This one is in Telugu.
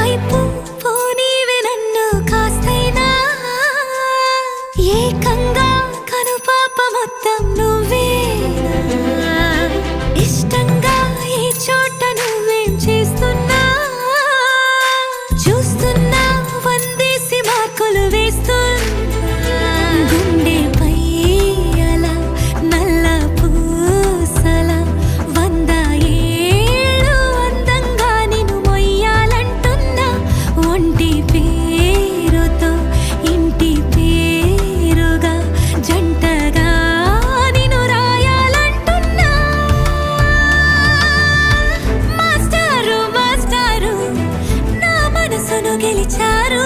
వైపు పోనీవే నన్ను కాస్తైనా ఏకంగా కనుపాప మొత్తం నువ్వేనా ఇష్టంగా ఈ చోట నువ్వేం చేస్తున్నా చూస్తున్నా వందేసి మార్కులు వేస్తున్నా గుండెపై అలా నల్ల పూసల 100 ఏళ్ళు అందంగా నిన్ను మొయ్యాలంటున్నా ఒంటి పేరుతో ఇంటి పేరుగా జంటగా నిన్ను రాయాలంటున్నా మాస్టారు మాస్టారు నా మనసును గెలిచారు